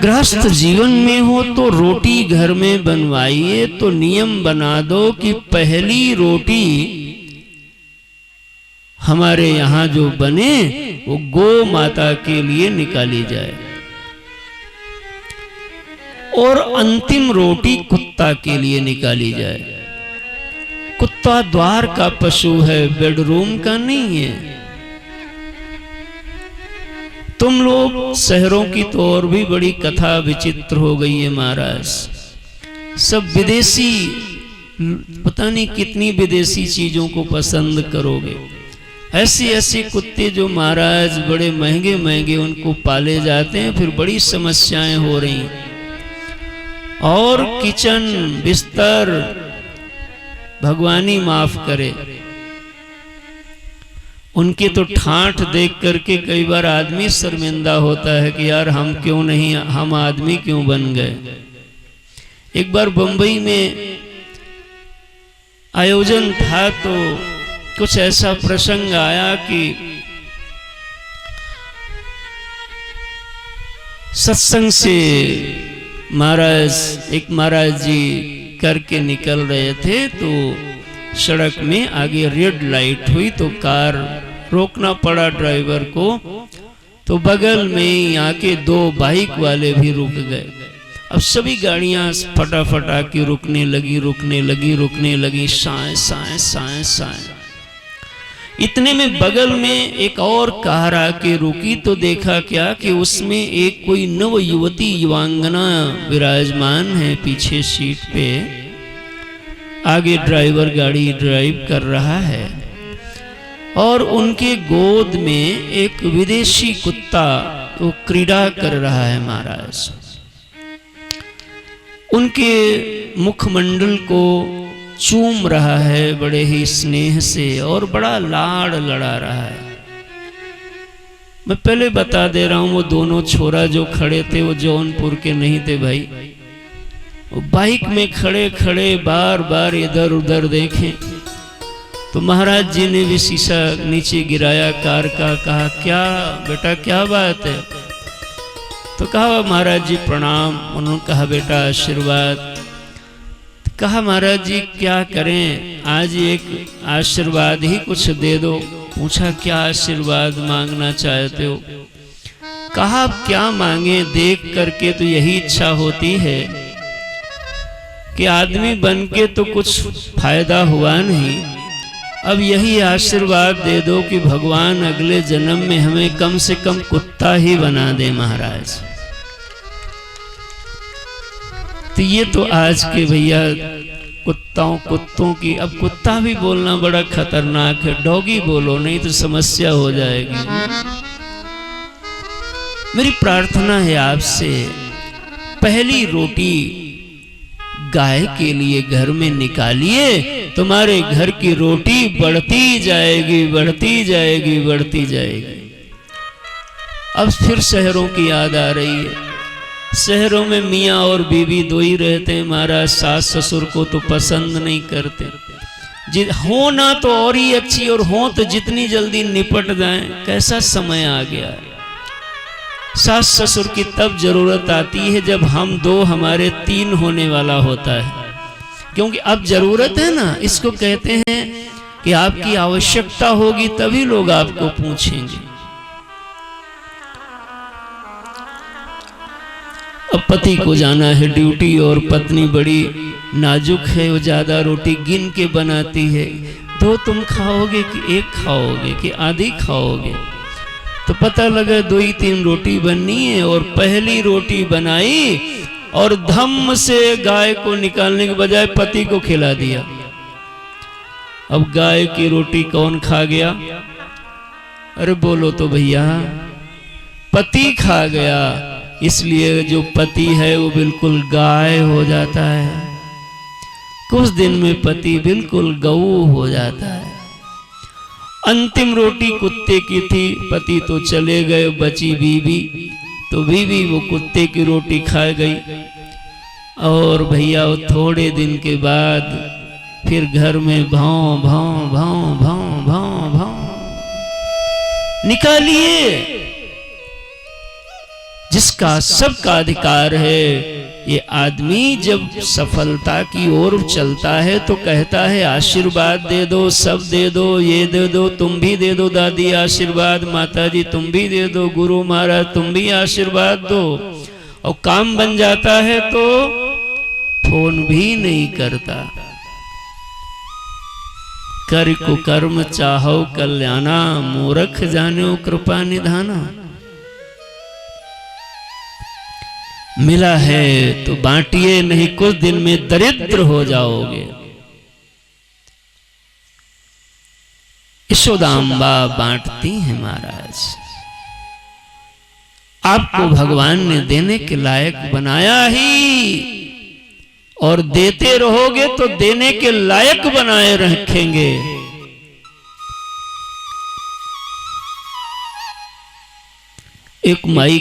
गृहस्थ जीवन में हो तो रोटी घर में बनवाइए, तो नियम बना दो कि पहली रोटी हमारे यहाँ जो बने वो गौ माता के लिए निकाली जाए, और अंतिम रोटी कुत्ता के लिए निकाली जाए। कुत्ता द्वार का पशु है, बेडरूम का नहीं है। तुम लोग शहरों की तो और भी बड़ी कथा विचित्र हो गई है महाराज। सब विदेशी, पता नहीं कितनी विदेशी चीजों को पसंद करोगे। ऐसे ऐसे कुत्ते जो महाराज बड़े महंगे महंगे उनको पाले जाते हैं, फिर बड़ी समस्याएं हो रही। और किचन बिस्तर भगवानी माफ करे, उनके तो ठाठ देख करके कई बार आदमी शर्मिंदा होता है कि यार हम क्यों नहीं, हम आदमी क्यों बन गए। एक बार बंबई में आयोजन था तो कुछ ऐसा प्रसंग आया कि सत्संग से एक महाराज जी करके निकल रहे थे, तो सड़क में आगे रेड लाइट हुई तो कार रोकना पड़ा ड्राइवर को। तो बगल में यहाँ के 2 बाइक वाले भी रुक गए। अब सभी गाड़ियां फटाफट आके रुकने लगी, साए साए साए साए। इतने में बगल में एक और कार आके रुकी, तो देखा क्या कि उसमें एक कोई नव युवती युवांगना विराजमान है पीछे सीट पे। आगे ड्राइवर गाड़ी ड्राइव कर रहा है और उनके गोद में एक विदेशी कुत्ता वो क्रीड़ा कर रहा है महाराज। उनके मुखमंडल को चूम रहा है बड़े ही स्नेह से और बड़ा लाड़ लड़ा रहा है। मैं पहले बता दे रहा हूं, वो दोनों छोरा जो खड़े थे वो जौनपुर के नहीं थे भाई। वो बाइक में खड़े खड़े बार बार इधर उधर देखें। तो महाराज जी ने भी शीशा नीचे गिराया कार का, कहा क्या बेटा क्या बात है। तो कहा महाराज जी प्रणाम। उन्होंने कहा बेटा आशीर्वाद। कहा महाराज जी क्या करें, आज एक आशीर्वाद ही कुछ दे दो। पूछा क्या आशीर्वाद मांगना चाहते हो। कहा आप क्या मांगे, देख करके तो यही इच्छा होती है कि आदमी बन के तो कुछ फायदा हुआ नहीं, अब यही आशीर्वाद दे दो कि भगवान अगले जन्म में हमें कम से कम कुत्ता ही बना दे महाराज। तो ये तो आज के भैया कुत्तों की, अब कुत्ता भी बोलना बड़ा खतरनाक है। डॉगी बोलो नहीं तो समस्या हो जाएगी। मेरी प्रार्थना है आपसे, पहली रोटी गाय के लिए घर में निकालिए, तुम्हारे घर की रोटी बढ़ती जाएगी बढ़ती जाएगी बढ़ती जाएगी। अब फिर शहरों की याद आ रही है। शहरों में मियाँ और बीवी 2 ही रहते हैं महाराज, सास ससुर को तो पसंद नहीं करते। हो ना तो और ही अच्छी, और हो तो जितनी जल्दी निपट जाएं। कैसा समय आ गया है। सास ससुर की तब जरूरत आती है जब हम 2 हमारे 3 होने वाला होता है। क्योंकि अब जरूरत है ना, इसको कहते हैं कि आपकी आवश्यकता होगी तभी लोग आपको पूछेंगे। अब पति को जाना है ड्यूटी और पत्नी बड़ी नाजुक है, वो ज्यादा रोटी गिन के बनाती है। 2 तुम खाओगे कि 1 खाओगे कि आधी खाओगे। तो पता लगा 2 ही 3 रोटी बननी है, और पहली रोटी बनाई और धम्म से गाय को निकालने के बजाय पति को खिला दिया। अब गाय की रोटी कौन खा गया? अरे बोलो तो भैया, पति खा गया। इसलिए जो पति है वो बिल्कुल गाय हो जाता है, कुछ दिन में पति बिल्कुल गऊ हो जाता है। अंतिम रोटी कुत्ते की थी, पति तो चले गए, बची बीवी। तो बीवी वो कुत्ते की रोटी खा गई। और भैया वो थोड़े दिन के बाद फिर घर में भाव भाव भाव भाव भाव भाव निकालिए। जिसका सबका अधिकार है। ये आदमी जब सफलता की ओर चलता है तो कहता है आशीर्वाद दे दो, सब दे दो, ये दे दो, तुम भी दे दो दादी आशीर्वाद, माता जी तुम भी दे दो, गुरु महाराज तुम भी आशीर्वाद दो। और काम बन जाता है तो फोन भी नहीं करता। कर कुकर्म चाहो कल्याणा, मूर्ख जानो कृपा निधाना। मिला है तो बांटिए, नहीं कुछ दिन में दरिद्र हो जाओगे। यशोदाम्बा बांटती हैं महाराज। आपको भगवान ने देने के लायक बनाया ही, और देते रहोगे तो देने के लायक बनाए रखेंगे। एक माई